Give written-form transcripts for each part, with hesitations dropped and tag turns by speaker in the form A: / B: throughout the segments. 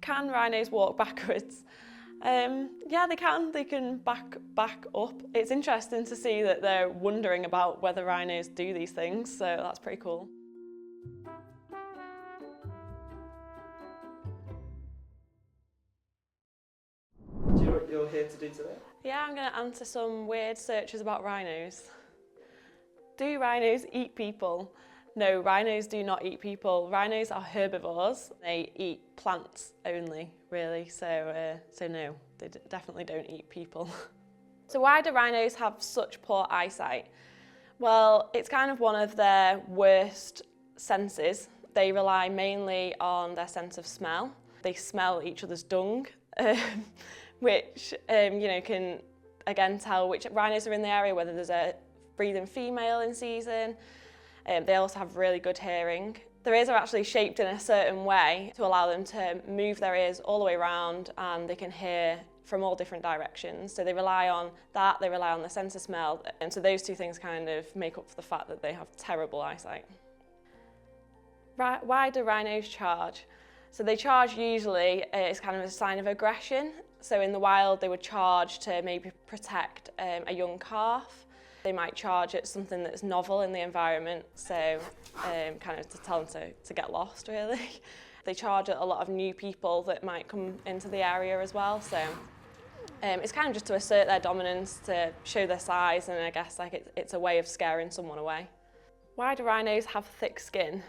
A: Can rhinos walk backwards? Yeah, they can. They can back up. It's interesting to see that they're wondering about whether rhinos do these things, so that's pretty cool.
B: Do you know what you're here to do today?
A: Yeah, I'm going to answer some weird searches about rhinos. Do rhinos eat people? No, rhinos do not eat people. Rhinos are herbivores. They eat plants only, really, so no, they definitely don't eat people. So why do rhinos have such poor eyesight? Well, it's kind of one of their worst senses. They rely mainly on their sense of smell. They smell each other's dung, which can again tell which rhinos are in the area, whether there's a breeding female in season. They also have really good hearing. Their ears are actually shaped in a certain way to allow them to move their ears all the way around, and they can hear from all different directions. So they rely on that, they rely on the sense of smell, and so those two things kind of make up for the fact that they have terrible eyesight. Why do rhinos charge? So they charge usually, it's kind of a sign of aggression. So in the wild they would charge to maybe protect a young calf. They might charge at something that's novel in the environment, so kind of to tell them to get lost, really. They charge at a lot of new people that might come into the area as well, so it's kind of just to assert their dominance, to show their size, and I guess like it's a way of scaring someone away. Why do rhinos have thick skin?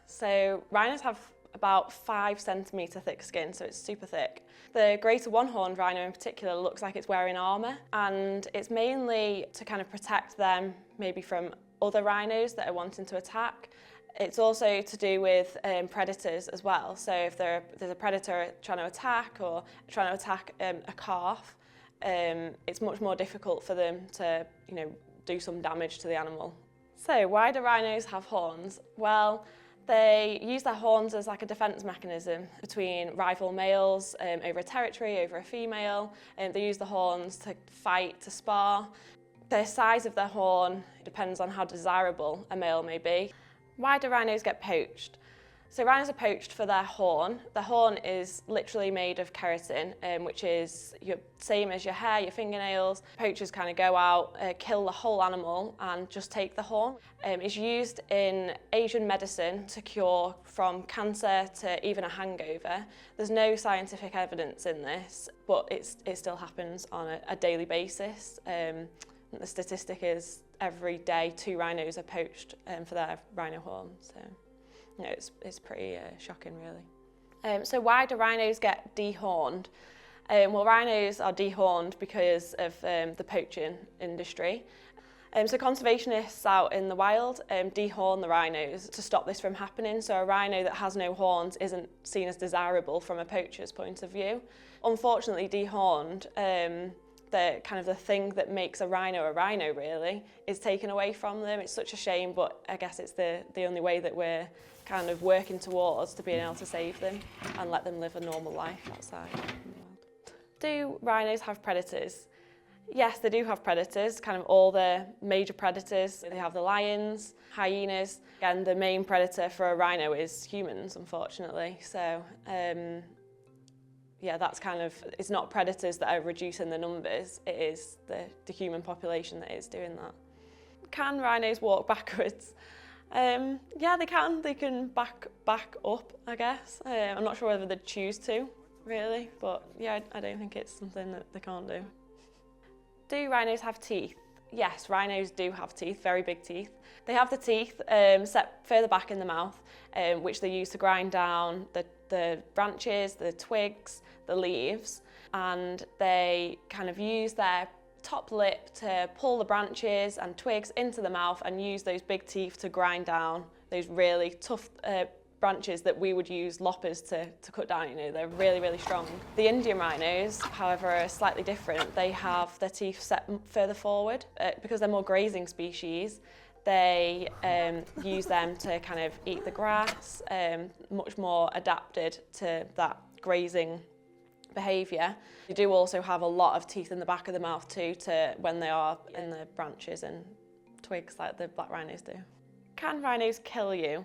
A: So rhinos have about 5 centimetre thick skin, so it's super thick. The greater one-horned rhino in particular looks like it's wearing armour, and it's mainly to kind of protect them maybe from other rhinos that are wanting to attack. It's also to do with predators as well, so if there's a predator trying to attack or trying to attack a calf, it's much more difficult for them to do some damage to the animal. So why do rhinos have horns? Well, they use their horns as like a defence mechanism between rival males over a territory, over a female. They use the horns to fight, to spar. The size of their horn depends on how desirable a male may be. Why do rhinos get poached? So rhinos are poached for their horn. The horn is literally made of keratin, which is same as your hair, your fingernails. Poachers kind of go out, kill the whole animal and just take the horn. It's used in Asian medicine to cure from cancer to even a hangover. There's no scientific evidence in this, but it still happens on a daily basis. The statistic is every day 2 rhinos are poached for their rhino horn. So. It's pretty shocking, really. So why do rhinos get dehorned? Well, rhinos are dehorned because of the poaching industry. So conservationists out in the wild dehorn the rhinos to stop this from happening. So a rhino that has no horns isn't seen as desirable from a poacher's point of view. Unfortunately, dehorned, the thing that makes a rhino really is taken away from them. It's such a shame, but I guess it's the only way that we're kind of working towards to being able to save them and let them live a normal life outside in the world. Do rhinos have predators? Yes, they do have predators, kind of all the major predators. They have the lions, hyenas, and the main predator for a rhino is humans, unfortunately. So yeah, that's kind of, it's not predators that are reducing the numbers, it is the human population that is doing that. Can rhinos walk backwards? Yeah, they can. They can back up, I guess. I'm not sure whether they'd choose to, really, but yeah, I don't think it's something that they can't do. Do rhinos have teeth? Yes, rhinos do have teeth, very big teeth. They have the teeth set further back in the mouth, which they use to grind down the branches, the twigs, the leaves, and they kind of use their top lip to pull the branches and twigs into the mouth and use those big teeth to grind down those really tough branches that we would use loppers to cut down. They're really strong. The Indian rhinos, however, are slightly different. They have their teeth set further forward because they're more grazing species. They use them to kind of eat the grass, much more adapted to that grazing behaviour. They do also have a lot of teeth in the back of the mouth too, to when they are in the branches and twigs like the black rhinos do. Can rhinos kill you?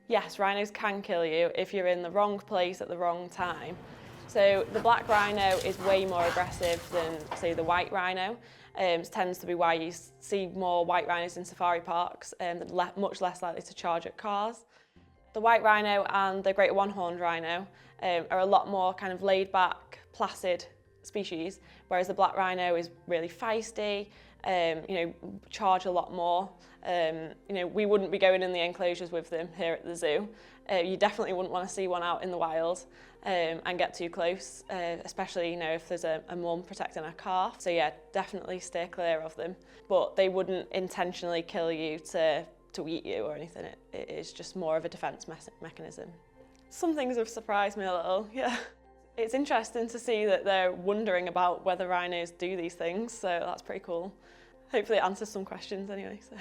A: Yes, rhinos can kill you if you're in the wrong place at the wrong time. So the black rhino is way more aggressive than, say, the white rhino. It tends to be why you see more white rhinos in safari parks and much less likely to charge at cars. The white rhino and the great one-horned rhino are a lot more kind of laid-back, placid species, whereas the black rhino is really feisty, charge a lot more. We wouldn't be going in the enclosures with them here at the zoo. You definitely wouldn't want to see one out in the wild and get too close, especially if there's a mum protecting a calf. So yeah, definitely stay clear of them. But they wouldn't intentionally kill you to eat you or anything. It is just more of a defence mechanism. Some things have surprised me a little, yeah. It's interesting to see that they're wondering about whether rhinos do these things, so that's pretty cool. Hopefully it answers some questions anyway. So.